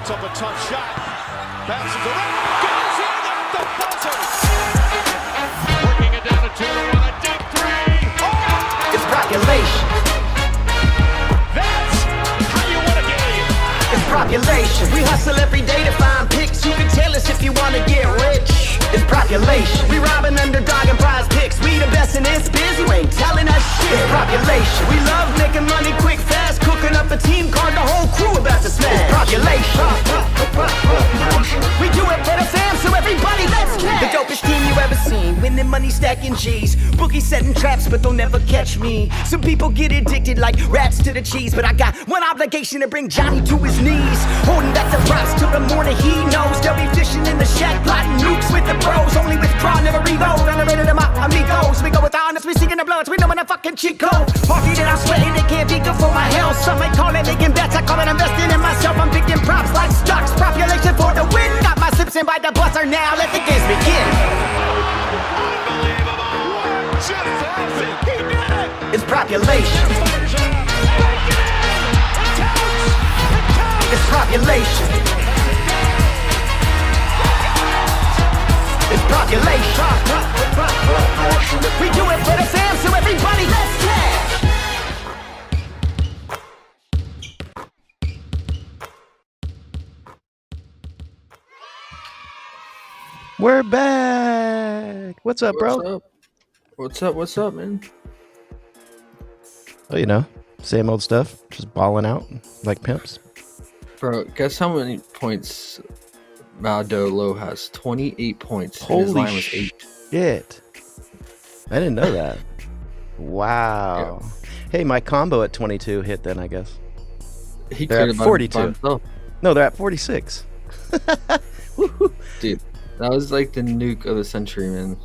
puts up a tough shot. Bounces around. Goes in at the buzzer. Working it down to 2 to 1. A deep three. Oh! It's population. That's how you win a game. It's population. We hustle every day to find picks. You can tell us if you want to get rich. It's population. We robbing Underdog and PrizePicks. We the best in this biz. You ain't telling us shit. It's population. We love making money quick, fast. Cooking up a team card. The whole crew about to smash. It's population. We do it for the fam, so everybody let's cash. The dopest team you ever seen. Winning money, stacking G's. Boogie setting traps, but they'll never catch me. Some people get addicted like rats to the cheese, but I got one obligation to bring Johnny to his knees. Holding back the props till the morning he knows. They'll be fishing in the shack, plotting nukes with the bros. Only withdraw, never reload. Elevated them out, amigos. We go with honest, we seeking the bloods. We know when a fucking cheat code. Party that I'm sweating, it can't be good for my health. Some may call it making bets, I call it investing in myself. I'm picking props like stocks, population for the win. Got my sips in by the buzzer now, let the games begin. Unbelievable. Just classic. He did it. It's population. It's population. It's population. We do it for the fam, so everybody let's cash. We're back. What's up, bro? What's up, man? Oh, you know, same old stuff. Just balling out like pimps. Bro, guess how many points Maldo Low has? 28 points. And his Holy line was 8. shit. I didn't know that. Wow. Yeah. Hey, my combo at 22 hit then, I guess. He They're could at have 42. Oh, No, they're at 46. Woohoo. dude, that was like the nuke of the century, man.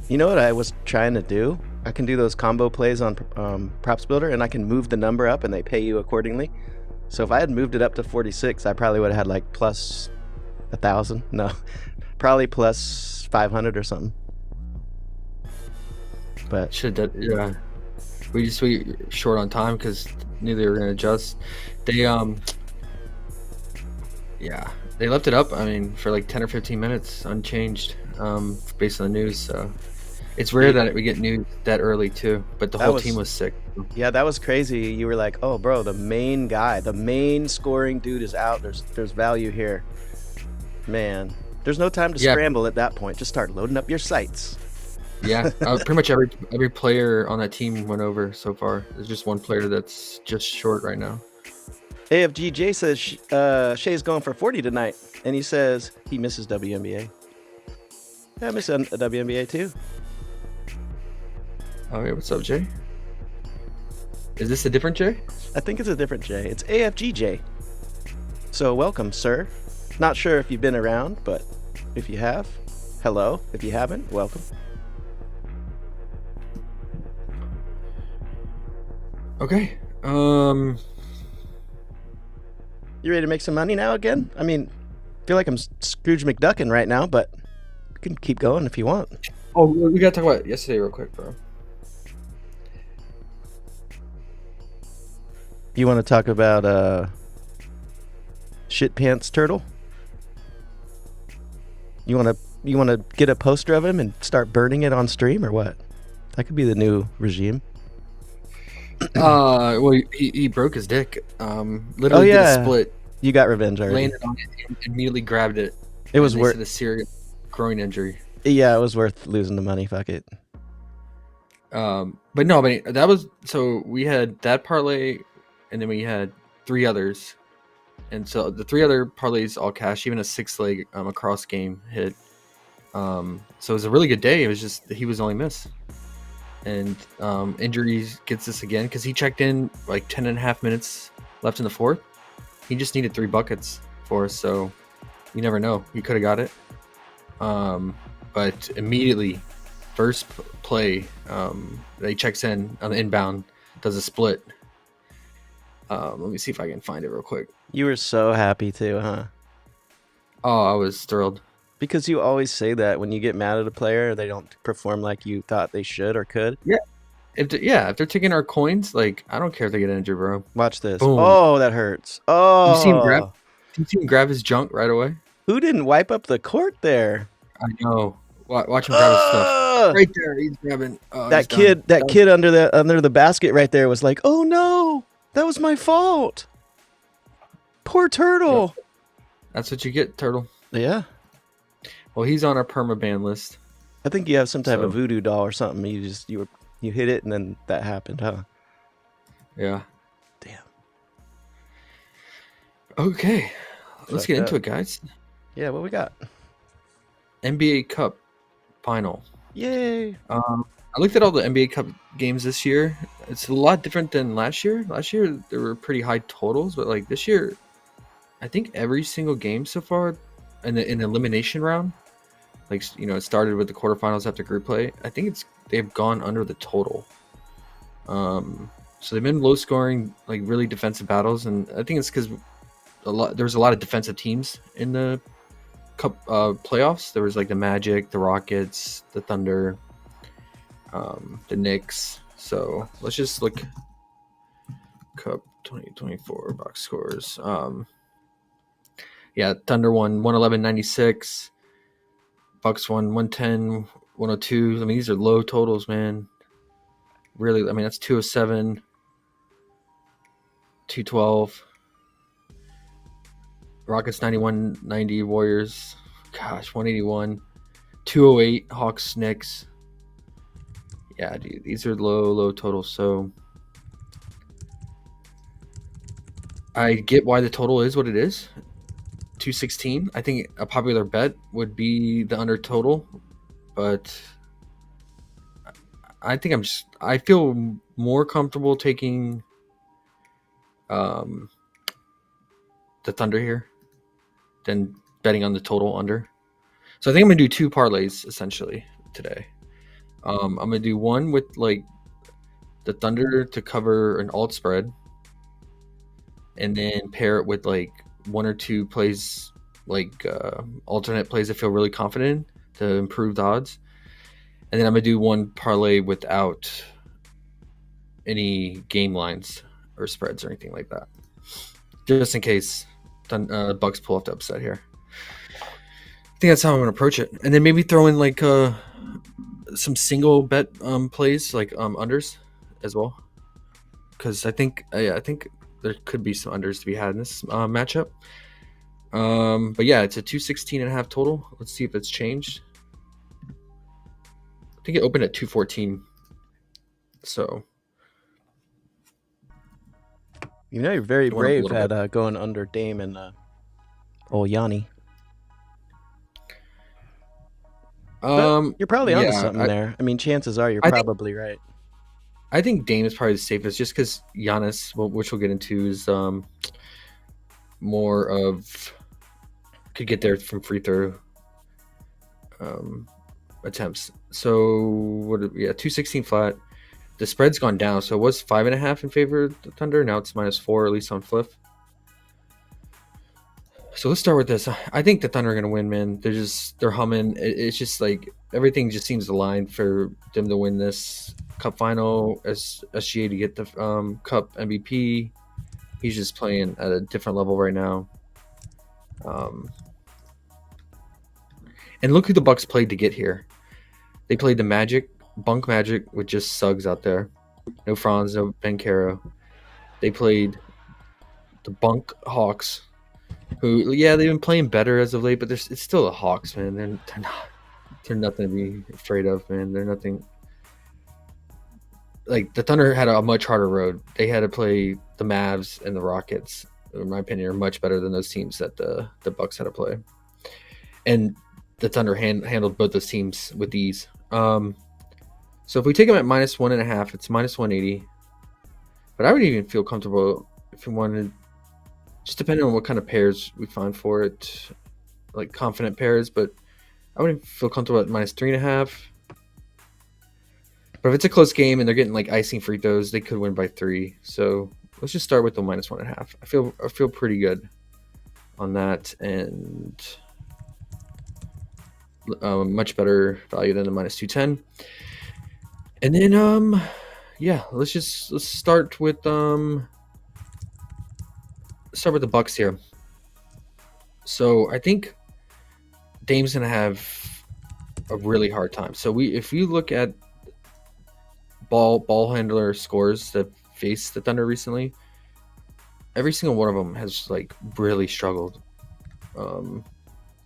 You know what I was trying to do? I can do those combo plays on Props Builder, and I can move the number up, and they pay you accordingly. So if I had moved it up to 46, I probably would have had like plus 1,000. No, probably plus 500 or something. But Yeah. We short on time because knew they were gonna adjust. They they left it up. I mean, for like 10 or 15 minutes unchanged, based on the news. So it's rare that we get news that early too. But the whole team was sick. yeah, that was crazy. You were like, "Oh, bro, the main guy, the main scoring dude is out. There's value here." Man, there's no time to scramble at that point. Just start loading up your sites. Yeah, pretty much every player on that team went over so far. There's just one player that's just short right now. AFGJ says Shay's going for 40 tonight, and he says he misses WNBA. Yeah, I miss a WNBA too. Oh, yeah, what's up, Jay? Is this a different Jay? I think it's a different J. It's AFGJ. So welcome, sir. Not sure if you've been around, but if you have, hello. If you haven't, welcome. Okay. You ready to make some money now again? I mean, I feel like I'm Scrooge McDuckin right now, but we can keep going if you want. Oh, we gotta talk about yesterday real quick, bro. You want to talk about Shit Pants Turtle? You want to get a poster of him and start burning it on stream or what? That could be the new regime. Well, he broke his dick. Literally did a split. You got revenge already. Landed on it and immediately grabbed it. It was worth a serious groin injury. Yeah, it was worth losing the money. Fuck it. But no, that was so we had that parlay, and then we had 3 others, and so the 3 other parlays all cash. Even a 6-leg across game hit. So it was a really good day. It was just he was the only miss. And injuries gets us again because he checked in like 10 and a half minutes left in the fourth. He just needed 3 buckets for us, so you never know. He could have got it. But immediately, first play, he checks in on the inbound, does a split. Let me see if I can find it real quick. You were so happy too, huh? Oh, I was thrilled. Because you always say that when you get mad at a player, they don't perform like you thought they should or could. Yeah. If they're taking our coins, like I don't care if they get injured, bro. Watch this. Boom. Oh, that hurts. Oh, You see him grab? you see him grab his junk right away? Who didn't wipe up the court there? I know. Watch him grab his stuff. Right there, he's grabbing. Oh, That he's done. kid, that kid under the basket right there was like, "Oh no, that was my fault. Poor turtle." Yep. That's what you get, turtle. Yeah. Well, he's on our permaban list. I think you have some type So- of voodoo doll or something. You hit it and then that happened, huh? Yeah. Damn. Okay. Let's get Fucked into up. it, guys. Yeah, what we got? NBA Cup final. Yay. I looked at all the NBA Cup games this year. It's a lot different than last year. Last year there were pretty high totals, but like this year, I think every single game so far in the elimination round, like it started with the quarterfinals after group play. I think they've gone under the total. So they've been low scoring, like really defensive battles, and I think it's because there's a lot of defensive teams in the Cup playoffs. There was like the Magic, the Rockets, the Thunder, the Knicks. So let's just look Cup 2024 box scores. Yeah, Thunder won 111-96. Bucks won 110-102. I mean, these are low totals, man. Really, I mean, that's 207, 212. Rockets 91-90. Warriors, gosh, 181. 208. Hawks, Knicks. Yeah, dude, these are low totals. So I get why the total is what it is. 216. I think a popular bet would be the under total, but I think I feel more comfortable taking the Thunder here than betting on the total under. So I think I'm gonna do two parlays essentially today. I'm gonna do one with like the Thunder to cover an alt spread, and then pair it with like one or two plays, like alternate plays I feel really confident in to improve the odds. And then I'm gonna do one parlay without any game lines or spreads or anything like that, just in case Bucks pull off the upset here. I think that's how I'm gonna approach it, and then maybe throw in like some single bet plays like unders as well, because I think there could be some unders to be had in this matchup. But yeah, it's a 216.5 total. Let's see if it's changed. I think it opened at 214. So You're very It went up a brave little at going under Dame and old Yanni. But you're probably onto something there. I mean, chances are you're probably right. I think Dame is probably the safest, just because Giannis, which we'll get into, is more of could get there from free throw attempts. So 216 flat. The spread's gone down, so it was 5.5 in favor of the Thunder. Now it's -4, at least on Fliff. So let's start with this. I think the Thunder are gonna win, man. They're humming. It's just like everything just seems aligned for them to win this Cup final. As SGA to get the Cup MVP. He's just playing at a different level right now. And look who the Bucks played to get here. They played the Magic, Bunk Magic, with just Suggs out there. No Franz, no Bencaro. They played the Bunk Hawks, who, yeah, they've been playing better as of late, but it's still the Hawks, man. They're nothing to be afraid of, man. They're nothing. Like, the Thunder had a much harder road. They had to play the Mavs and the Rockets, in my opinion, are much better than those teams that the Bucks had to play. And the Thunder handled both those teams with ease. So if we take them at -1.5, it's -180. But I would even feel comfortable if we wanted, just depending on what kind of pairs we find for it, like confident pairs. But I wouldn't feel comfortable at -3.5. But if it's a close game and they're getting like icing free throws, they could win by 3. So let's just start with the -1.5. I feel pretty good on that, and much better value than the -210. And then let's start with the Bucks here. So I think Dame's gonna have a really hard time. So if you look at ball handler scores that faced the Thunder recently, every single one of them has like really struggled.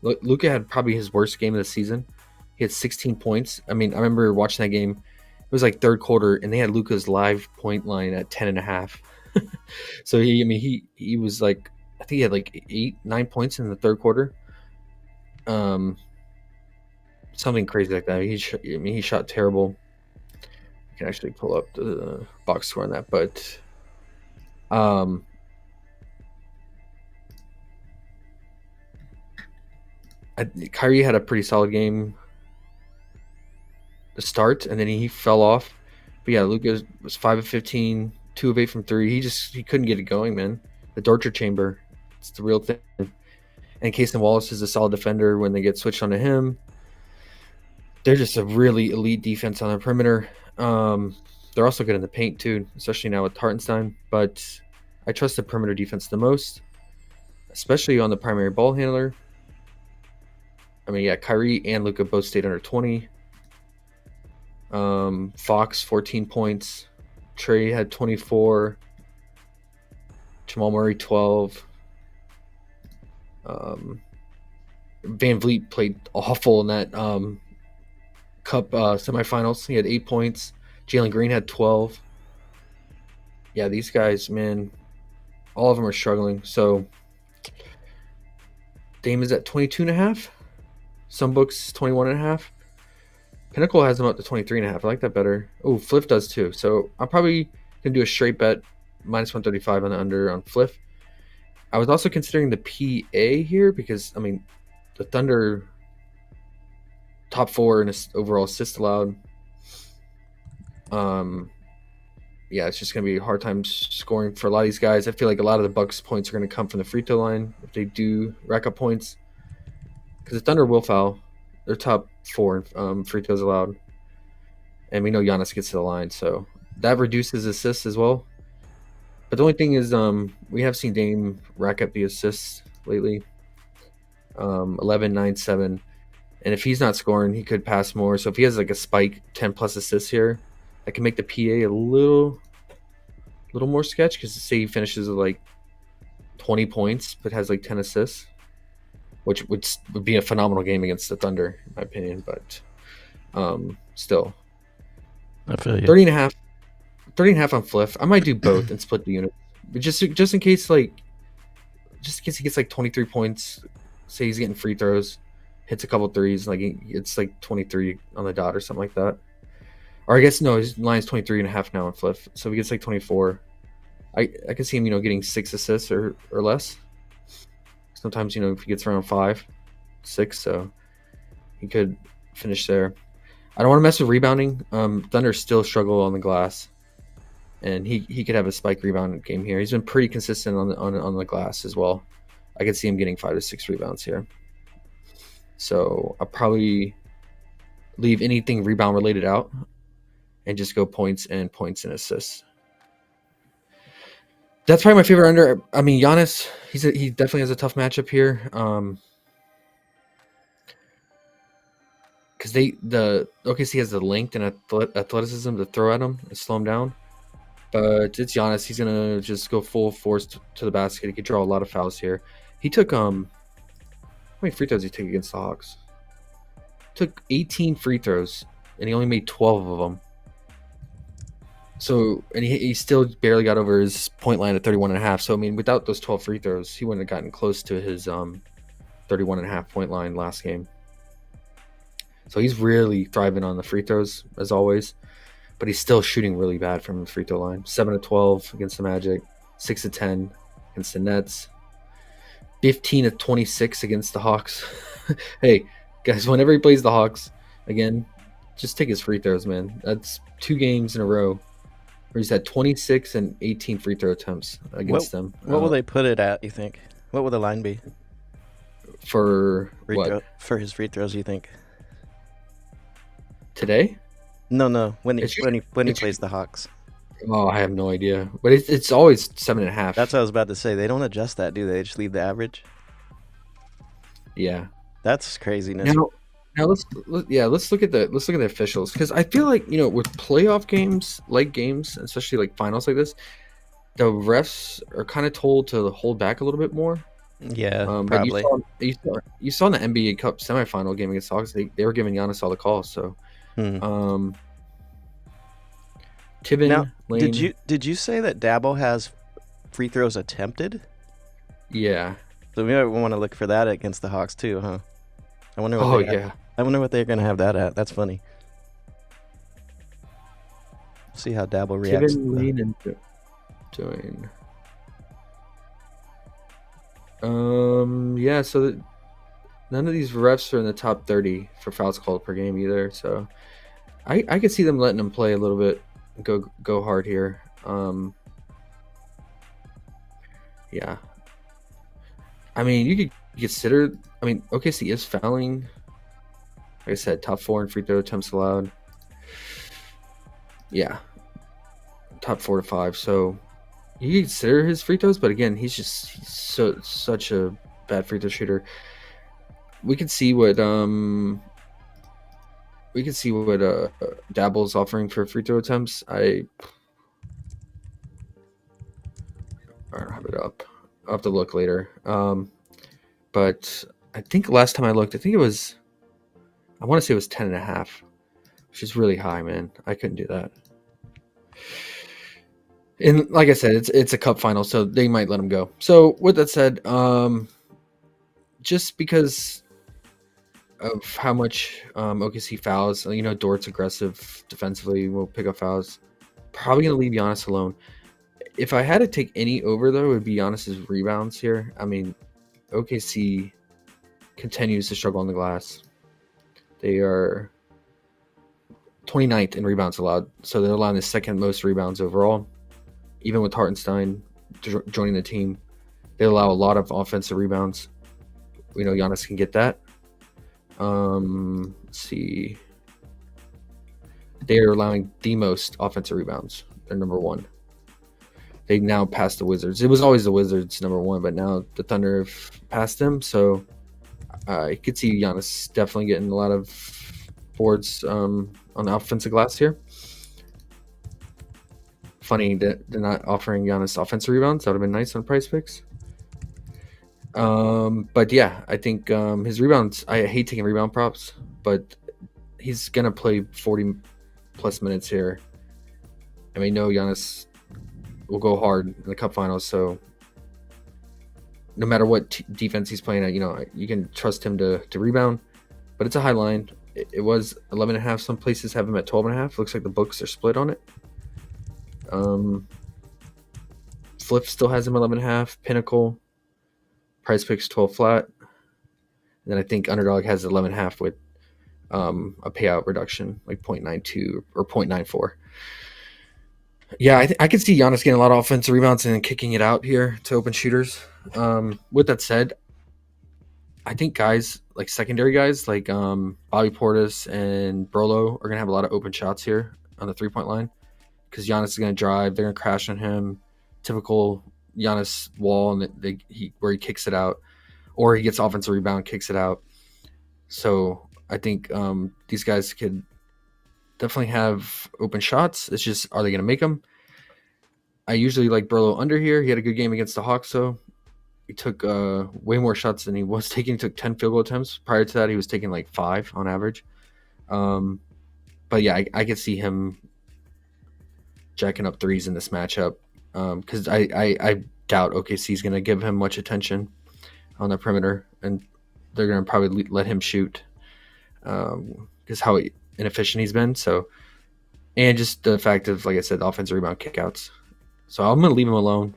Luka had probably his worst game of the season. He had 16 points. I mean, I remember watching that game. It was like third quarter, and they had Luka's live point line at 10.5. So he was like, I think he had like 8-9 points in the third quarter. Something crazy like that. He shot terrible. I can actually pull up the box score on that, but Kyrie had a pretty solid game to start, and then he fell off. But yeah, Luka was 5 of 15, 2 of 8 from 3. He couldn't get it going, man. The torture chamber, it's the real thing. And Casey Wallace is a solid defender when they get switched onto him. They're just a really elite defense on the perimeter. They're also good in the paint too, especially now with Hartenstein. But I trust the perimeter defense the most, especially on the primary ball handler. I mean, yeah, Kyrie and Luka both stayed under 20. Fox, 14 points. Trey had 24. Jamal Murray, 12. Van Vliet played awful in that Cup semifinals. He had 8 points. Jalen Green had 12. Yeah, these guys, man, all of them are struggling. So Dame is at 22.5. Some books 21.5. Pinnacle has them up to 23.5. I like that better. Oh, Fliff does too. So I'm probably gonna do a straight bet minus 135 on the under on Fliff. I was also considering the PA here because I mean the Thunder top 4 in overall assists allowed. Yeah, it's just gonna be a hard time scoring for a lot of these guys. I feel like a lot of the Bucks points are gonna come from the free throw line if they do rack up points. Because the Thunder will foul. They're top 4 in free throws allowed. And we know Giannis gets to the line, so that reduces assists as well. But the only thing is we have seen Dame rack up the assists lately. 11, 9, 7. And if he's not scoring, he could pass more. So if he has like a spike 10-plus assists here, that can make the PA a little more sketch. Because say he finishes with like 20 points but has like 10 assists, which would be a phenomenal game against the Thunder, in my opinion. But still. I feel you. 30.5 on Fliff. I might do both and split the unit. But just in case he gets like 23 points, say he's getting free throws, hits a couple threes, like it's like 23 on the dot or something like that. Or I guess no, his line's 23.5 now on Fliff. So if he gets like 24, I can see him, getting 6 assists or less. Sometimes, if he gets around 5, 6, so he could finish there. I don't want to mess with rebounding. Thunder still struggle on the glass, and he could have a spike rebound game here. He's been pretty consistent on the glass as well. I could see him getting 5 to 6 rebounds here. So I'll probably leave anything rebound related out and just go points and assists. That's probably my favorite under. I mean, Giannis, he definitely has a tough matchup here. Because the OKC has the length and athleticism to throw at him and slow him down. But it's Giannis. He's gonna just go full force to the basket. He could draw a lot of fouls here. He took how many free throws did he take against the Hawks? Took 18 free throws and he only made 12 of them. So, and he still barely got over his point line at 31.5. So, I mean, without those 12 free throws, he wouldn't have gotten close to his 31.5 point line last game. So he's really thriving on the free throws as always, but he's still shooting really bad from the free throw line. 7 of 12 against the Magic, 6 of 10 against the Nets, 15 of 26 against the Hawks. Hey, guys, whenever he plays the Hawks again, just take his free throws, man. That's 2 games in a row where he's had 26 and 18 free throw attempts against them. What will they put it at, you think? What will the line be? For for his free throws, you think? Today? No. When he plays the Hawks. Oh, I have no idea. But it's always 7.5. That's what I was about to say. They don't adjust that, do they? They just leave the average. Yeah. That's craziness. Now let's look at the officials, because I feel like, with playoff games, like games, especially like finals like this, the refs are kind of told to hold back a little bit more. Yeah, But probably. you saw in the NBA Cup semifinal game against Hawks, they were giving Giannis all the calls. So Hmm. um, Now, Tiven Lane, did you say that Dabble has free throws attempted? yeah. So we might want to look for that against the Hawks too, huh? I wonder what Oh they yeah. I wonder what they're gonna have that at. That's funny. See how Dabble reacts. Tiven Lane and doing. Yeah. So none of these refs are in the top 30 for fouls called per game either. So I could see them letting them play a little bit, and go hard here. Yeah. I mean, you could consider. I mean, OKC is fouling. Like I said, top 4 in free throw attempts allowed. Yeah, top 4 to 5. So you can consider his free throws, but again, he's such a bad free throw shooter. We could see what Dabble's offering for free throw attempts. I don't have it up. I'll have to look later. But I think last time I looked, I want to say it was 10.5, which is really high, man. I couldn't do that. And like I said, it's a cup final, so they might let him go. So with that said, just because of how much OKC fouls, Dort's aggressive defensively, will pick up fouls. Probably gonna leave Giannis alone. If I had to take any over, though, it would be Giannis's rebounds here. I mean, OKC continues to struggle on the glass. They are 29th in rebounds allowed, so they're allowing the second most rebounds overall. Even with Hartenstein joining the team, they allow a lot of offensive rebounds. We know Giannis can get that. Let's see. They are allowing the most offensive rebounds. They're number 1. They now passed the Wizards. It was always the Wizards number 1, but now the Thunder have passed them. So I could see Giannis definitely getting a lot of boards on the offensive glass here. Funny that they're not offering Giannis offensive rebounds. That would have been nice on PrizePicks. But yeah, I think his rebounds. I hate taking rebound props, but he's gonna play 40 plus minutes here, and we know Giannis will go hard in the Cup Finals. So no matter what defense he's playing at, you can trust him to rebound. But it's a high line. It was 11.5. Some places have him at 12.5. Looks like the books are split on it. Fliff still has him 11.5. Pinnacle, PrizePicks 12 flat, and then I think Underdog has 11.5 with a payout reduction like 0.92 or 0.94. Yeah, I could see Giannis getting a lot of offensive rebounds and then kicking it out here to open shooters. With that said, I think guys like secondary guys like Bobby Portis and Brolo are gonna have a lot of open shots here on the 3-point line, because Giannis is gonna drive. They're gonna crash on him. Typical Giannis wall, and where he kicks it out, or he gets offensive rebound, kicks it out. So I think these guys could definitely have open shots. It's just, are they going to make them? I usually like Burlow under here. He had a good game against the Hawks, though. He took way more shots than he was taking. He took 10 field goal attempts. Prior to that, he was taking like 5 on average. But yeah, I could see him jacking up threes in this matchup, because I doubt OKC is going to give him much attention on the perimeter, and they're going to probably let him shoot, because how inefficient he's been. So, and just the fact of, like I said, offensive rebound kickouts. So I'm going to leave him alone.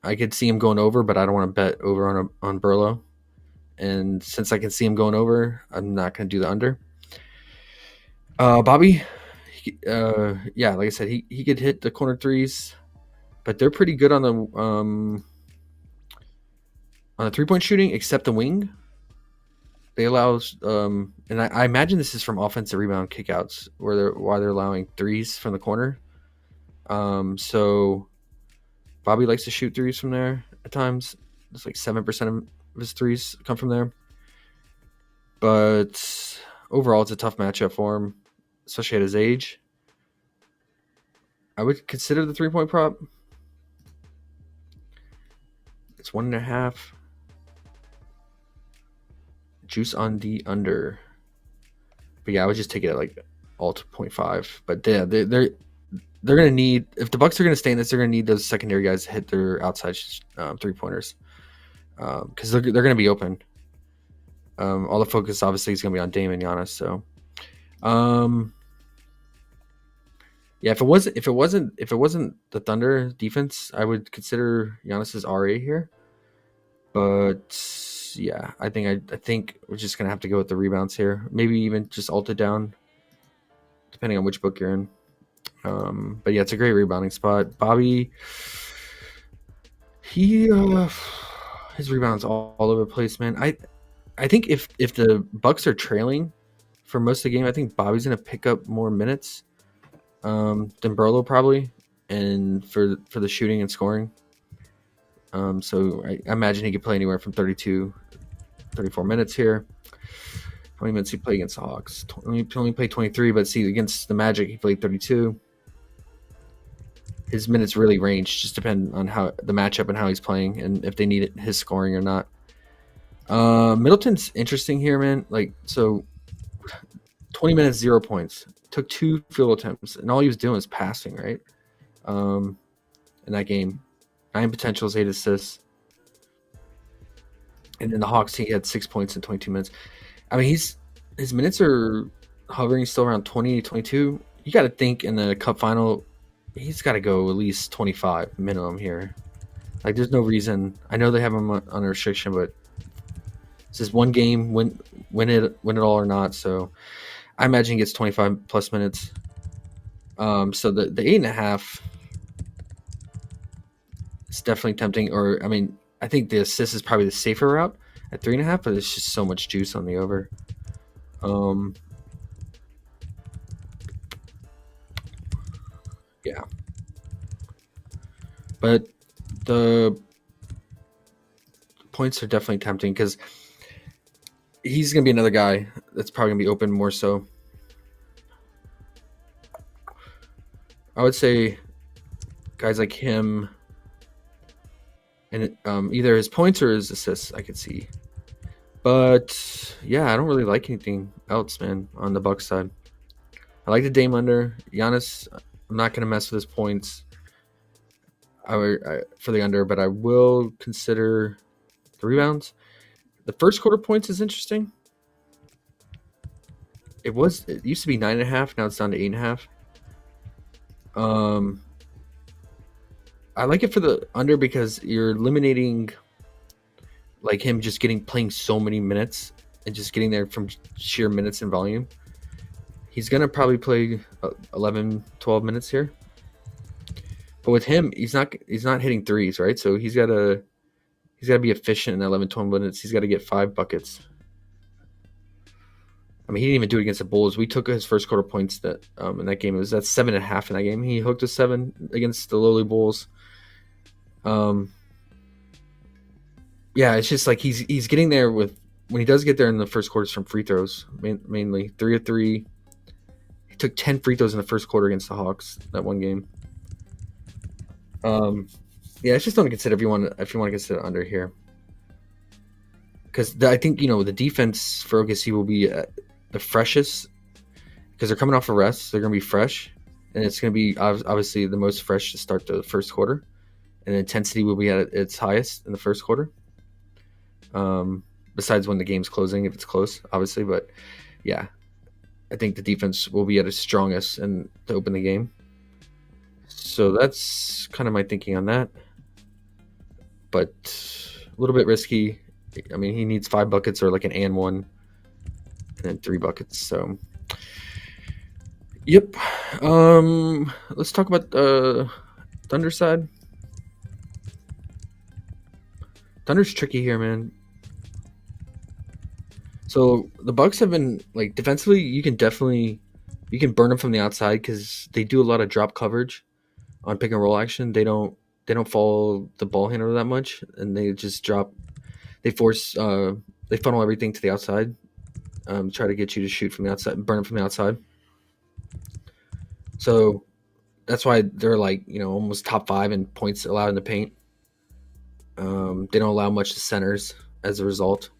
I could see him going over, but I don't want to bet over on Burlow. And since I can see him going over, I'm not going to do the under. Bobby, yeah, like I said, he could hit the corner threes, but they're pretty good on the 3-point shooting, except the wing. They allow, and I imagine this is from offensive rebound kickouts, why they're allowing threes from the corner. So Bobby likes to shoot threes from there at times. It's like 7% of his threes come from there. But overall, it's a tough matchup for him, especially at his age. I would consider the 3-point prop. It's 1.5. Juice on the under. But yeah, I would just take it at like alt 0.5. But yeah, they're gonna need, if the Bucks are gonna stay in this, they're gonna need those secondary guys to hit their outside 3-pointers because they're gonna be open. All the focus obviously is gonna be on Dame and Giannis. So, yeah, if it wasn't the Thunder defense, I would consider Giannis's RA here. But yeah, I think we're just gonna have to go with the rebounds here. Maybe even just alt it down, depending on which book you're in. But yeah, it's a great rebounding spot. Bobby, his rebounds all over the place, man. I think if the Bucks are trailing for most of the game, I think Bobby's gonna pick up more minutes than Burlow probably, and for the shooting and scoring. So I imagine he could play anywhere from 32, 34 minutes here. How many minutes he played against the Hawks? He only played 23, but see, against the Magic, he played 32. His minutes really range, just depend on how the matchup and how he's playing and if they need his scoring or not. Middleton's interesting here, man. Like, so 20 minutes, 0 points. Took 2 field attempts, and all he was doing was passing, right? In that game. 9 potentials, 8 assists. And in the Hawks, he had 6 points in 22 minutes. I mean, his minutes are hovering still around 20, 22. You got to think in the Cup final, he's got to go at least 25 minimum here. Like, there's no reason. I know they have him on a restriction, but it's just one game, win it all or not. So I imagine he gets 25 plus minutes. So the 8.5 is definitely tempting. Or, I mean, I think the assist is probably the safer route at 3.5, but it's just so much juice on the over. Yeah. But the points are definitely tempting because he's going to be another guy that's probably going to be open more so. I would say guys like him and either his points or his assists I could see. But yeah, I don't really like anything else, man, on the Bucks side. I like the Dame under. Giannis, I'm not going to mess with his points for the under, but I will consider the rebounds. The first quarter points is interesting. It used to be 9.5, now it's down to 8.5. I like it for the under because you're eliminating like him just playing so many minutes and just getting there from sheer minutes and volume. He's gonna probably play 11, 12 minutes here. But with him, he's not hitting threes, right? So he's gotta be efficient in 11, 12 minutes. He's got to get 5 buckets. I mean, he didn't even do it against the Bulls. We took his first quarter points that in that game. That's 7.5 in that game. He hooked a 7 against the lowly Bulls. Yeah, it's just like he's getting there with when he does get there in the first quarters from free throws, mainly 3 of 3. He took 10 free throws in the first quarter against the Hawks that one game. Yeah, it's just something to consider if you want to consider under here, because I think the defense for OKC will be the freshest because they're coming off a rest. They're going to be fresh, and it's going to be obviously the most fresh to start the first quarter, and the intensity will be at its highest in the first quarter. Besides when the game's closing, if it's close, obviously, but yeah, I think the defense will be at its strongest and to open the game. So that's kind of my thinking on that. But a little bit risky. I mean, he needs 5 buckets or like an and 1 and then 3 buckets. So, yep. Let's talk about Thunder side. Thunder's tricky here, man. So the Bucks have been like defensively, you can burn them from the outside because they do a lot of drop coverage on pick and roll action. They don't follow the ball handler that much, and they just drop they funnel everything to the outside, try to get you to shoot from the outside, burn it from the outside. So that's why they're like, almost top 5 in points allowed in the paint. They don't allow much to centers as a result.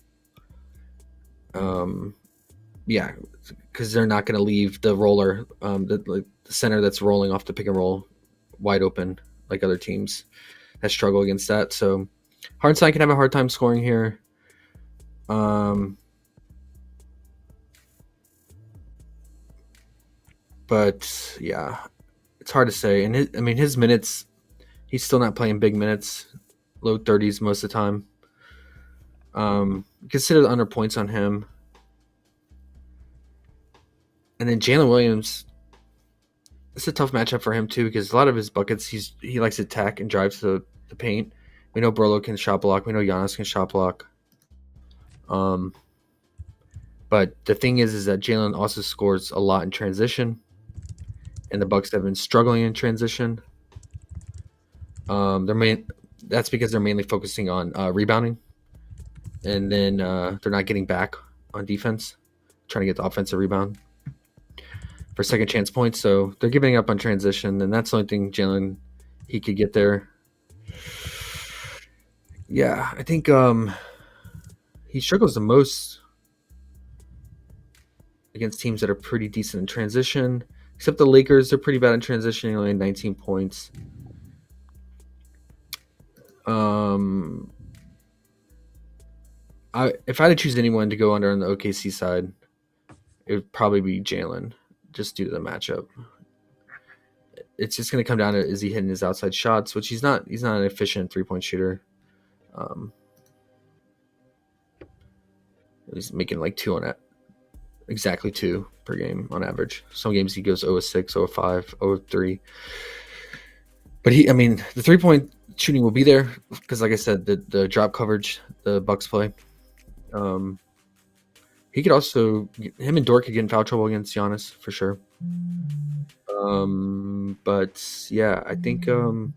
Yeah, because they're not going to leave the roller, the center that's rolling off the pick and roll wide open like other teams that struggle against that. So Hartenstein can have a hard time scoring here. But yeah, it's hard to say. And his minutes, he's still not playing big minutes, low 30s most of the time. Consider the under points on him. And then Jalen Williams, it's a tough matchup for him too, because a lot of his buckets, he likes to attack and drive to the paint. We know Burlow can shot block. We know Giannis can shot block. But the thing is that Jalen also scores a lot in transition, and the Bucks have been struggling in transition. That's because they're mainly focusing on rebounding, and then they're not getting back on defense, trying to get the offensive rebound for second chance points. So they're giving up on transition, and that's the only thing Jalen, he could get there. Yeah, I think he struggles the most against teams that are pretty decent in transition, except the Lakers. They're pretty bad in transition. He only had 19 points. If I had to choose anyone to go under on the OKC side, it would probably be Jalen, just due to the matchup. It's just going to come down to, is he hitting his outside shots, which he's not. He's not an efficient 3-point shooter. He's making like 2 on it. Exactly 2 per game on average. Some games he goes 0-6, 0-5, 0-3. But the 3-point shooting will be there because, like I said, the drop coverage the Bucks play. He could also, him and Dort could get in foul trouble against Giannis for sure. But yeah, I think I'm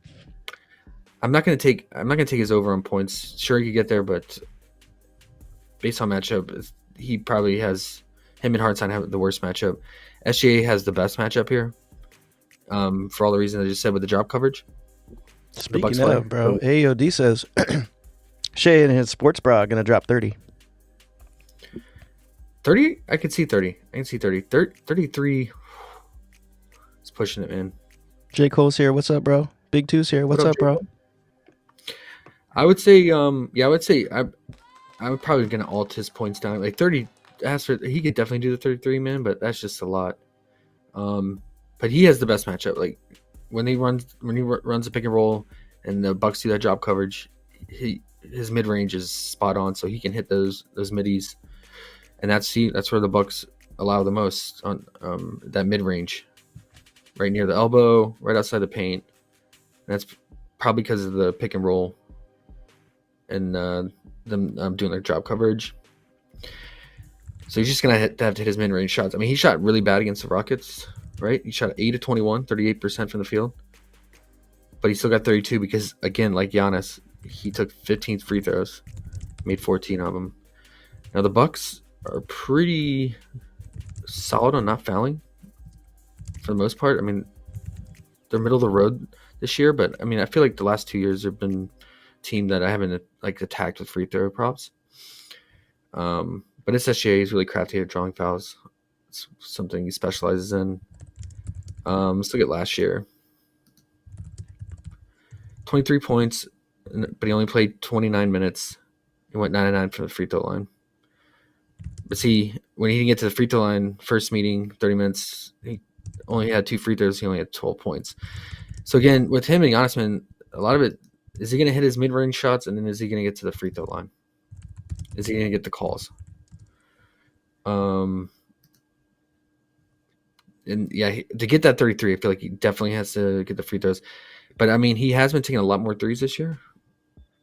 not gonna take his over on points. Sure, he could get there, but based on matchup, he probably has, him and Hartenstein have the worst matchup. SGA has the best matchup here, for all the reasons I just said with the drop coverage. Speaking of, bro, AOD says Shea and his sports bra are going to drop 30. 30? I can see 30. 33. It's pushing it, man. J. Cole's here. What's up, bro? Big Two's here. What's up, bro? I would say, I would probably gonna alt his points down. Like 30, he could definitely do the 33, man, but that's just a lot. But he has the best matchup. Like when he runs a pick and roll, and the Bucks do that drop coverage, his mid range is spot on, so he can hit those middies, and that's where the Bucks allow the most on that mid range, right near the elbow, right outside the paint. And that's probably because of the pick and roll and them doing their drop coverage. So he's just gonna have to hit his mid range shots. I mean, he shot really bad against the Rockets, right? He shot 8 of 21, 38% from the field, but he still got 32 because, again, like Giannis, he took 15 free throws, made 14 of them. Now the Bucks are pretty solid on not fouling for the most part. I mean, they're middle of the road this year, but I mean, I feel like the last 2 years have been a team that I haven't like attacked with free throw props. But SGA is really crafty at drawing fouls. It's something he specializes in. Let's look at last year. 23 points, but he only played 29 minutes. He went 9-9 from the free throw line. But see, when he didn't get to the free throw line, first meeting, 30 minutes, he only had 2 free throws. He only had 12 points. So again, with him and Giannis, man, a lot of it, is he going to hit his mid-range shots, and then is he going to get to the free throw line? Is he going to get the calls? And yeah, to get that 33, I feel like he definitely has to get the free throws. But I mean, he has been taking a lot more threes this year,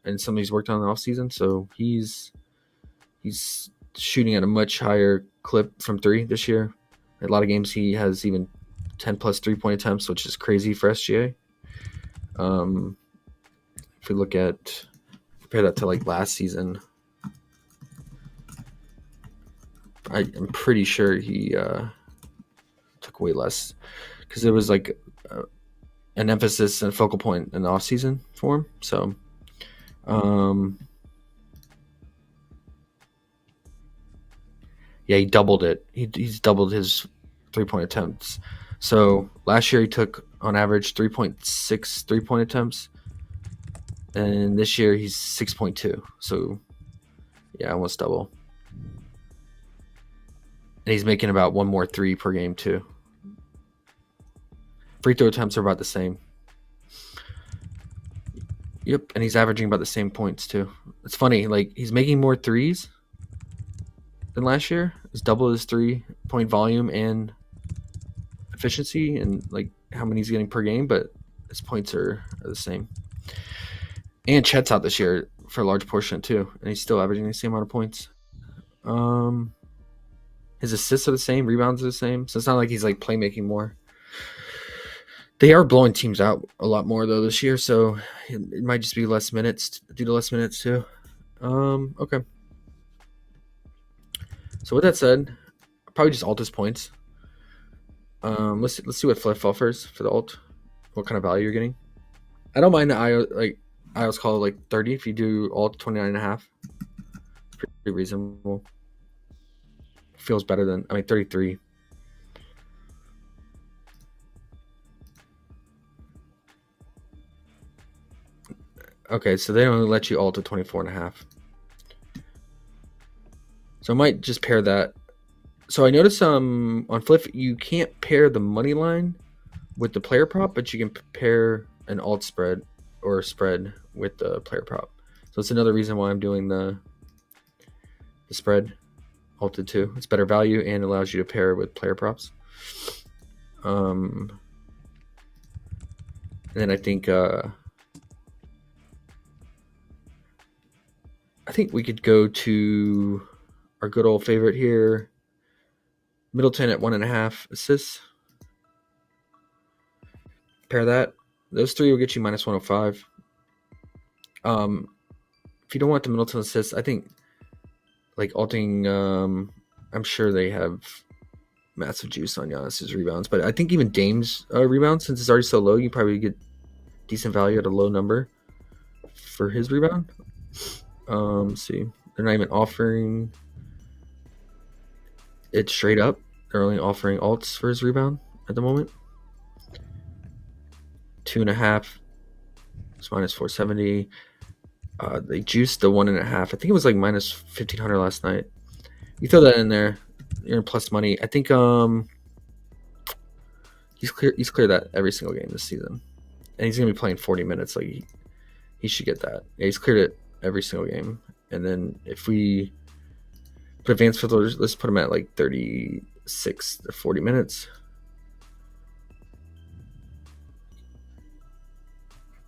and some he's worked on in the offseason. So he's shooting at a much higher clip from 3 this year. In a lot of games, he has even 10 plus 3-point attempts, which is crazy for SGA. If we compare that to like last season, I'm pretty sure he took way less because it was like an emphasis and focal point in the off season for him. So, yeah, he doubled it. He's doubled his 3-point attempts. So last year he took on average 3.6 3-point attempts, and this year he's 6.2. So yeah, almost double. And he's making about one more 3 per game too. Free throw attempts are about the same. Yep, and he's averaging about the same points too. It's funny, like he's making more 3s than last year. It's double his 3-point volume and efficiency, and like how many he's getting per game, but his points are the same. And Chet's out this year for a large portion too, and he's still averaging the same amount of points. His assists are the same, rebounds are the same, so it's not like he's like playmaking more. They are blowing teams out a lot more though this year, so it might just be less minutes due to less minutes too. Okay. So with that said, I'll probably just alt his points. Let's see what Fliff offers for the alt. What kind of value you're getting? I don't mind the IO's call like 30 if you do alt 29.5. Pretty reasonable. Feels better than 33. Okay, so they only let you alt to 24.5. So I might just pair that. So I noticed on Fliff you can't pair the money line with the player prop, but you can pair an alt spread or a spread with the player prop. So it's another reason why I'm doing the spread alted too. It's better value and allows you to pair with player props. And then I think we could go to our good old favorite here, Middleton at 1.5 assists. Pair that. Those 3 will get you minus 105. If you don't want the Middleton assists, I think like alting, I'm sure they have massive juice on Giannis's rebounds, but I think even Dame's rebounds, since it's already so low, you probably get decent value at a low number for his rebound. See, they're not even offering it straight up. They're only offering alts for his rebound at the moment. 2.5. It's minus 470. They juiced the 1.5. I think it was like minus 1,500 last night. You throw that in there, you're in plus money. I think he's cleared that every single game this season, and he's gonna be playing 40 minutes. Like he should get that. Yeah, he's cleared it every single game. And then if we put advanced filters, let's put him at like 36 to 40 minutes.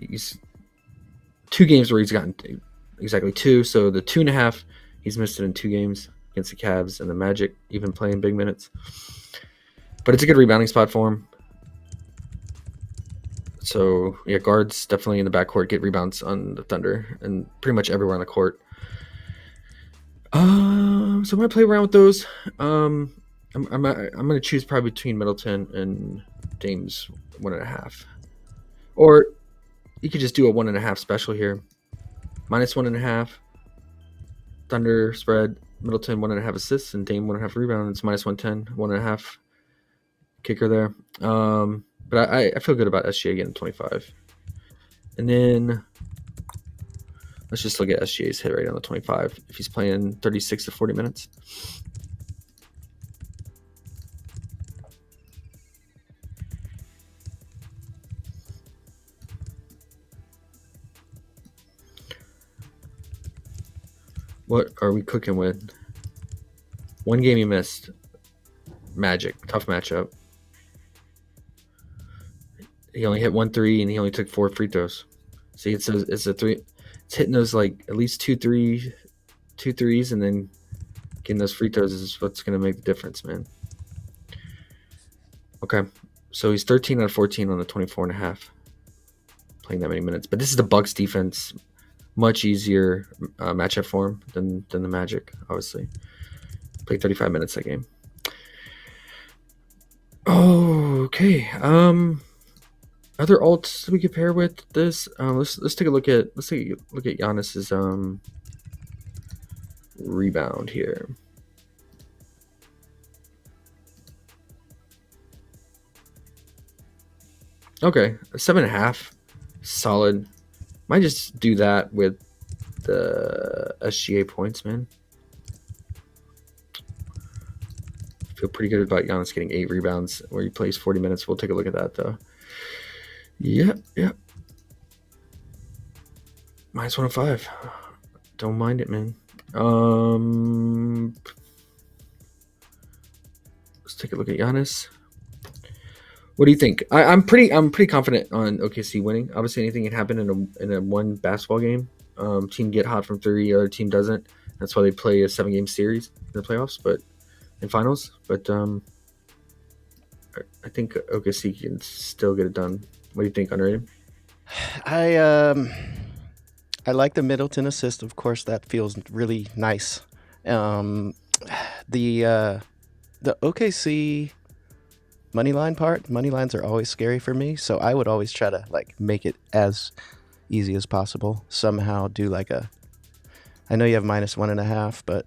He's 2 games where he's gotten exactly 2. So the 2.5, he's missed it in 2 games against the Cavs and the Magic, even playing big minutes. But it's a good rebounding spot for him. So yeah, guards definitely in the backcourt get rebounds on the Thunder and pretty much everywhere on the court. So I'm gonna play around with those. I'm gonna choose probably between Middleton and Dame's 1.5, or you could just do a 1.5 special here. Minus 1.5. Thunder spread. Middleton 1.5 assists and Dame 1.5 rebounds. It's minus 110. 1.5 kicker there. But I feel good about SGA getting 25. And then let's just look at SGA's hit rate on the 25 if he's playing 36 to 40 minutes. What are we cooking with? One game he missed. Magic. Tough matchup. He only hit 1 3 and he only took 4 free throws. See, it's a 3. It's hitting those like at least 2 threes, and then getting those free throws is what's going to make the difference, man. Okay, so he's 13 out of 14 on the 24.5, playing that many minutes. But this is the Bucks defense, much easier matchup for him than the Magic, obviously. Played 35 minutes that game. Oh, okay. Other alts we compare with this. Let's take a look at Giannis's rebound here. Okay, a 7.5, solid. Might just do that with the SGA points, man. Feel pretty good about Giannis getting 8 rebounds where he plays 40 minutes. We'll take a look at that though. Yep. -105. Don't mind it, man. Let's take a look at Giannis. What do you think? I'm pretty confident on OKC winning. Obviously, anything can happen in a one basketball game. Team get hot from 3, other team doesn't. That's why they play a 7-game series in the playoffs, but in finals. But I think OKC can still get it done. What do you think, underrated? I like the Middleton assist. Of course, that feels really nice. The OKC money lines are always scary for me, so I would always try to like make it as easy as possible. Somehow do like I know you have -1.5, but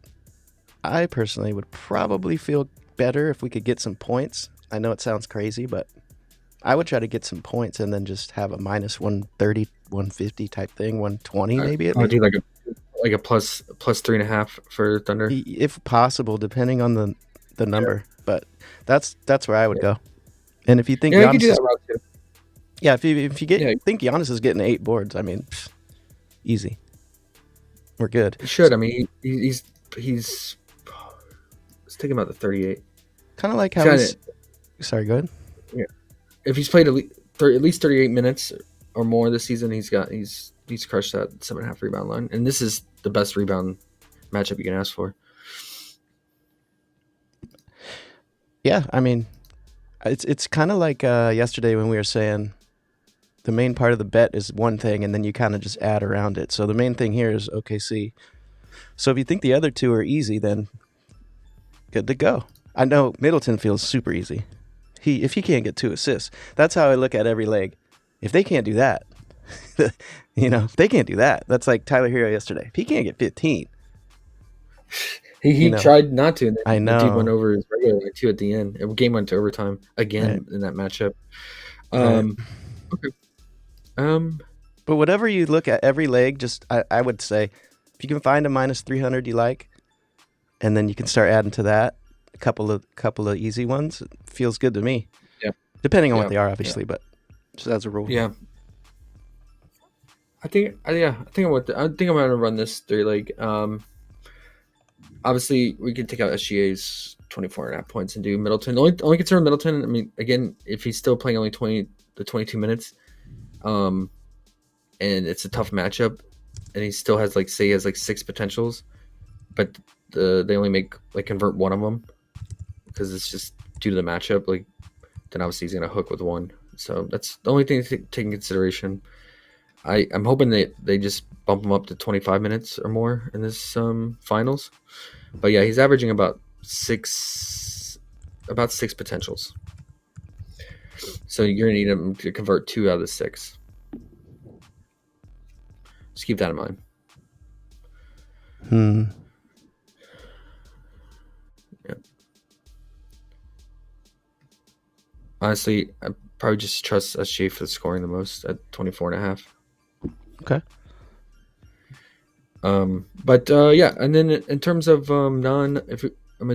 I personally would probably feel better if we could get some points. I know it sounds crazy, but I would try to get some points and then just have a -130, 150 type thing, 120 maybe. I'll do like a plus 3.5 for Thunder, if possible, depending on the number. Yeah. But that's where I would go. And if you think you could do that route too. Yeah, if you think Giannis is getting 8 boards, I mean, easy. We're good. He should. I mean, he's let's take him out to 38. Kind of like how sorry, go ahead. Yeah. If he's played at least 38 minutes or more this season, he's crushed that 7.5 rebound line. And this is the best rebound matchup you can ask for. Yeah, I mean, it's kind of like yesterday when we were saying the main part of the bet is one thing, and then you kind of just add around it. So the main thing here is OKC. So if you think the other two are easy, then good to go. I know Middleton feels super easy. If he can't get 2 assists, that's how I look at every leg. If they can't do that, if they can't do that, that's like Tyler Hero yesterday. If he can't get 15. He tried not to. And I know. The team went over his regular line too at the end. The game went to overtime again in that matchup. Okay. But whatever you look at every leg, just I would say if you can find a -300 you like, and then you can start adding to that a couple of easy ones. It feels good to me. Yeah. Depending on what they are, obviously, but just as a rule. Yeah. I think I'm gonna run this 3-leg. Obviously, we can take out SGA's 24.5 points and do Middleton. The only concern with Middleton, I mean, again, if he's still playing only 22 minutes, and it's a tough matchup, and he still has he has 6 potentials, but they only convert one of them because it's just due to the matchup. Then obviously he's gonna hook with one. So that's the only thing to take in consideration. I'm hoping that they just bump him up to 25 minutes or more in this finals. But yeah, he's averaging about 6 potentials. So you're gonna need him to convert 2 out of the 6. Just keep that in mind. Yeah. Honestly, I probably just trust SGA for scoring the most at 24.5. Okay. But yeah, and then in terms of I'm gonna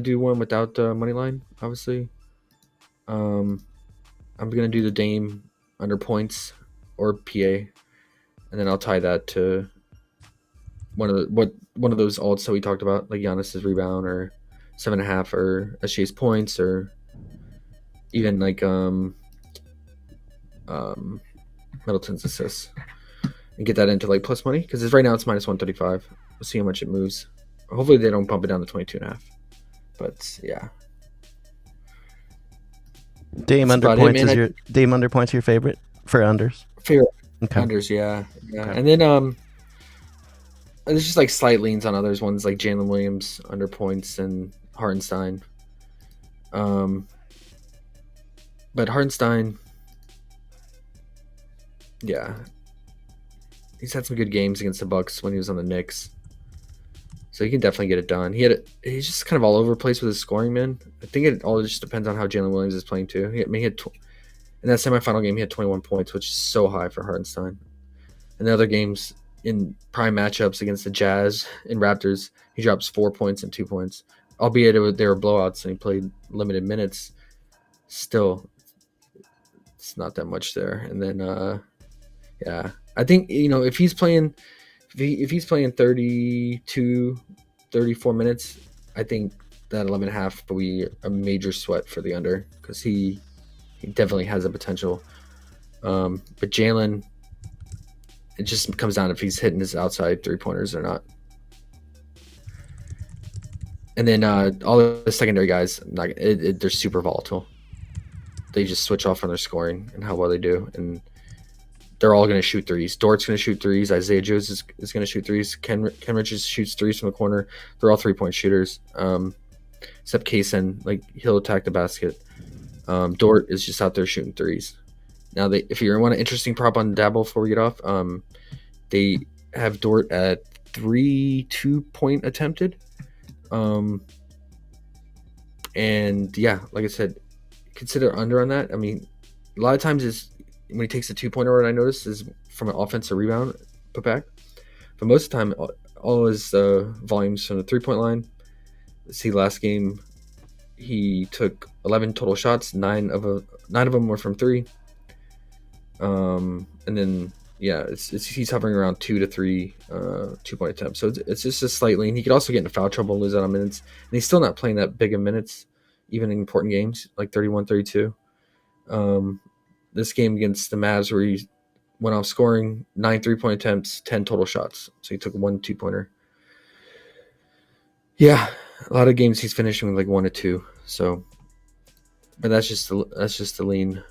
do one without money line, obviously. I'm gonna do the Dame under points or PA, and then I'll tie that to one of those alts that we talked about, like Giannis's rebound or 7.5 or SGA's points, or even Middleton's assists, and get that into plus money, because right now it's -135. We'll see how much it moves. Hopefully they don't bump it down to 22.5. But yeah, Dame under points your favorite for unders? Favorite okay. Unders, yeah. Okay. And then there's just slight leans on others ones like Jalen Williams under points and Hartenstein. But Hartenstein, yeah, he's had some good games against the Bucks when he was on the Knicks, so he can definitely get it done. He's just kind of all over the place with his scoring, man. I think it all just depends on how Jalen Williams is playing too. He had in that semifinal game, he had 21 points, which is so high for Hartenstein. In the other games, in prime matchups against the Jazz and Raptors, he drops 4 points and 2 points. Albeit they were blowouts and he played limited minutes, still, it's not that much there. And then, yeah, I think, if he's playing 32, 34 minutes, I think that 11.5 will be a major sweat for the under because he definitely has the potential. But Jalen, it just comes down if he's hitting his outside 3-pointers or not. And then all the secondary guys, they're super volatile. They just switch off on their scoring and how well they do. And they're all going to shoot threes. Dort's going to shoot threes. Isaiah Jones is going to shoot threes. Ken Richards shoots threes from the corner. They're all 3-point shooters. Except Kaysen, like, he'll attack the basket. Dort is just out there shooting threes. Now, if you want an interesting prop on Dabble before we get off, they have Dort at 3 2-point attempted. And yeah, like I said, consider under on that. I mean, a lot of times when he takes a 2-pointer, what I noticed is from an offensive rebound put back. But most of the time, all his volumes from the 3-point line. Let's see, last game he took 11 total shots. 9 of them were from 3. And then yeah, he's hovering around 2 to 3 2-point attempts. So it's just a slight lean. He could also get into foul trouble and lose out on minutes. And he's still not playing that big of minutes, even in important games like 31, 32. This game against the Mavs where he went off scoring 9 3-point attempts, 10 total shots. So he took 1 2-pointer. Yeah, a lot of games he's finishing with like 1 or 2. So, but that's just the lean.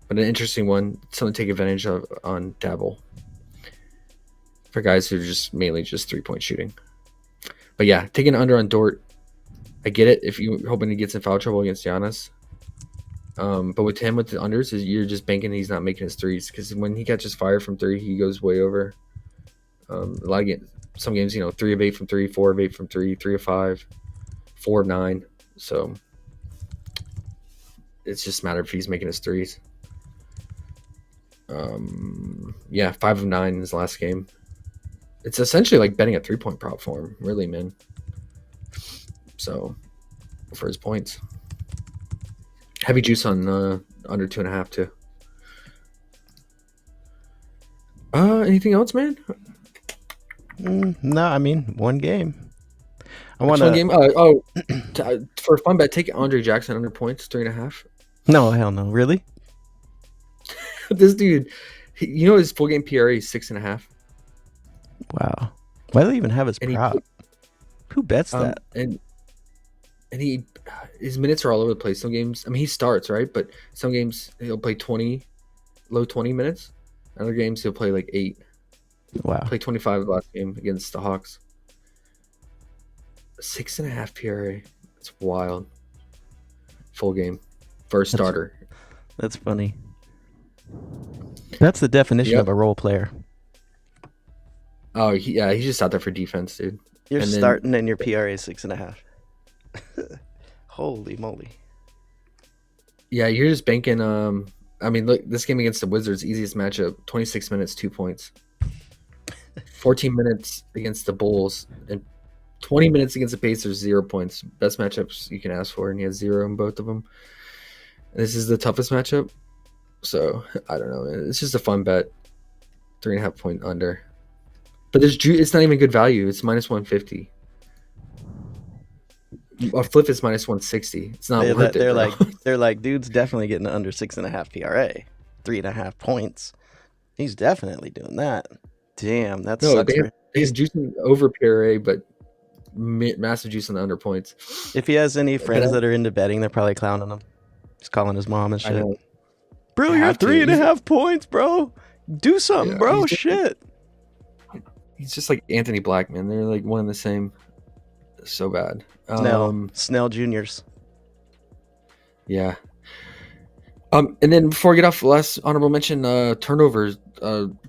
But an interesting one, something to take advantage of on Dabble for guys who are just mainly just 3-point shooting. But yeah, taking under on Dort, I get it if you're hoping he gets in foul trouble against Giannis. But with him, with the unders, you're just banking he's not making his threes because when he catches fire from 3, he goes way over. A lot of games, some games, 3 of 8 from 3, 4 of 8 from 3, 3 of 5, 4 of 9. So it's just a matter if he's making his threes. Yeah, 5 of 9 in his last game. It's essentially like betting a 3-point prop for him, really, man. So for his points, heavy juice on under 2.5 too. Anything else, man? No, I mean one game. One game. For a fun bet, take Andre Jackson under points 3.5. No, hell no, really? This dude, his full game PRA is 6.5. Wow. Why do they even have his prop? Who bets that? And his minutes are all over the place. Some games, I mean, he starts, right? But some games he'll play 20, low 20 minutes. Other games he'll play like 8. Wow. Play 25 last game against the Hawks. 6.5 PRA. It's wild. Full game. First starter. That's funny. That's the definition of a role player. Oh, he's just out there for defense, dude. You're starting and your PRA is 6.5. Holy moly. Yeah, you're just banking. I mean, look, this game against the Wizards, easiest matchup, 26 minutes, 2 points. 14 minutes against the Bulls, and 20 minutes against the Pacers, 0 points. Best matchups you can ask for, and he has 0 in both of them. And this is the toughest matchup. So, I don't know. It's just a fun bet. 3.5 point under. But it's not even good value. It's minus 150. A Fliff is minus 160. It's not worth it. They're like, dude's definitely getting under 6.5 PRA. 3.5 points. He's definitely doing that. Damn, that sucks. He's juicing over PRA, but massive juice on the under points. If he has any friends that are into betting, they're probably clowning him. He's calling his mom and shit. Bro, you're 3.5 points, bro. Do something, bro. Shit. He's just like Anthony Black, man. They're like one and the same. So bad. Snell Juniors. Yeah. And then before I get off, last honorable mention, turnovers.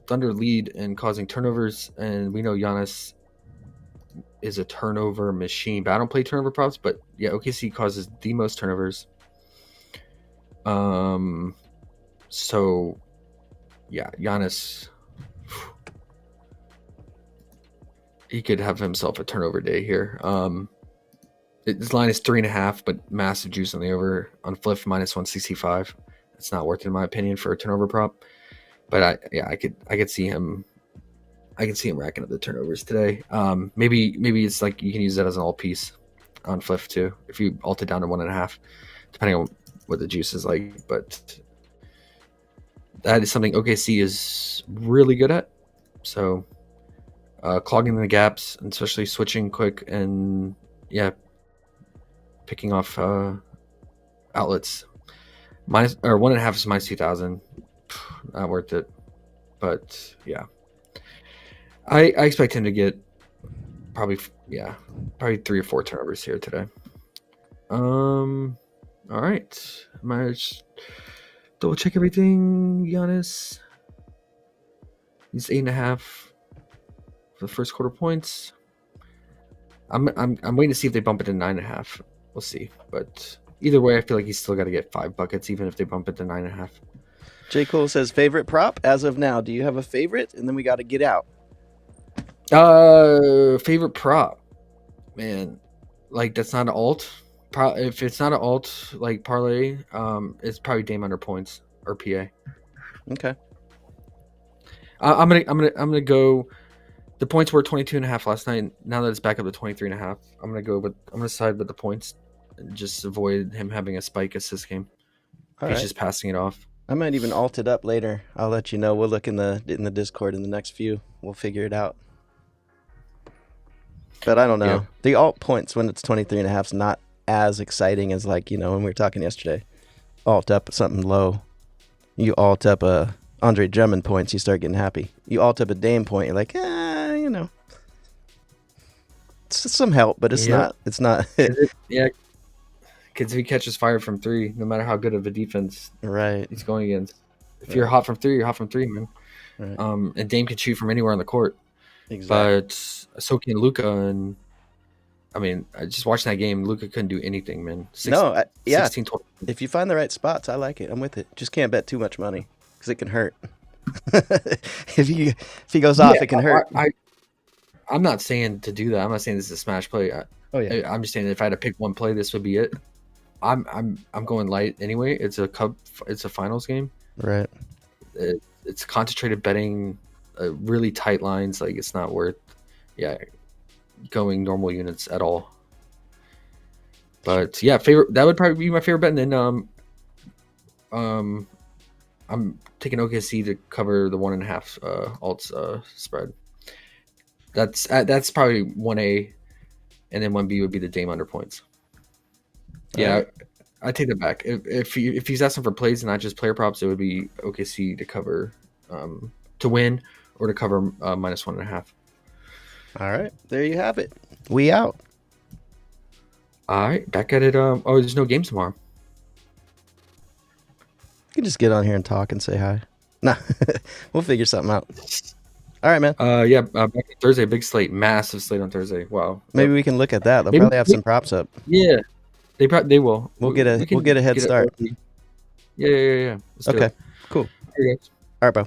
Thunder lead and causing turnovers, and we know Giannis is a turnover machine. But I don't play turnover props, but yeah, OKC causes the most turnovers. So yeah, Giannis, he could have himself a turnover day here. His line is 3.5, but massive juice on the over. On Fliff, minus 165. It's not worth it in my opinion for a turnover prop. But I could see him. I can see him racking up the turnovers today. Maybe it's like you can use that as an alt piece on Fliff too, if you alt it down to 1.5, depending on what the juice is like. But that is something OKC is really good at. So clogging the gaps, and especially switching quick, and picking off outlets. Minus or 1.5 is minus 2,000. Not worth it. But yeah, I expect him to get probably 3 or 4 turnovers here today. All right, I might just double check everything. Giannis, he's 8.5 for the first quarter points. I'm waiting to see if they bump it to 9.5. We'll see, but either way, I feel like he's still got to get 5 buckets, even if they bump it to 9.5. J. Cole says favorite prop as of now. Do you have a favorite? And then we got to get out. Favorite prop, man. Like that's not an alt. If it's not an alt like parlay, it's probably Dame under points or PA. Okay. I'm gonna go. The points were 22.5 last night. Now that it's back up to 23.5, I'm gonna side with the points and just avoid him having a spike assist game. He's just passing it off. I might even alt it up later. I'll let you know. We'll look in the Discord in the next few. We'll figure it out. But I don't know. Yeah. The alt points when it's 23.5 is not as exciting as like, when we were talking yesterday. Alt up something low. You alt up a Andre Drummond points, you start getting happy. You alt up a Dame point, you're like, it's some help, but it's not. It's not. Yeah. Because if he catches fire from 3, no matter how good of a defense he's going against. If you're hot from 3, you're hot from 3, man. Right. And Dame can shoot from anywhere on the court. Exactly. But so can Luka, and I mean, just watching that game, Luka couldn't do anything, man. 16, 12. If you find the right spots, I like it. I'm with it. Just can't bet too much money because it can hurt. if he goes off, it can hurt. I'm not saying to do that. I'm not saying this is a smash play. I'm just saying if I had to pick one play, this would be it. I'm going light anyway. It's a finals game. Right. It's concentrated betting, really tight lines. Like it's not worth, going normal units at all. But yeah, that would probably be my favorite bet. And then I'm taking OKC to cover the 1.5 alts spread. That's probably 1A, and then 1B would be the Dame under points. Yeah, I take that back. If he's asking for plays and not just player props, it would be OKC to cover, to win, or to cover minus 1.5. All right, there you have it. We out. All right, back at it. There's no game tomorrow. You can just get on here and talk and say hi. Nah, we'll figure something out. All right, man. Back on Thursday, big slate, massive slate on Thursday. Wow. Maybe we can look at that. They'll probably have some props up. Yeah, they will. We'll get a head start. Yeah. Okay, cool. All right, bro.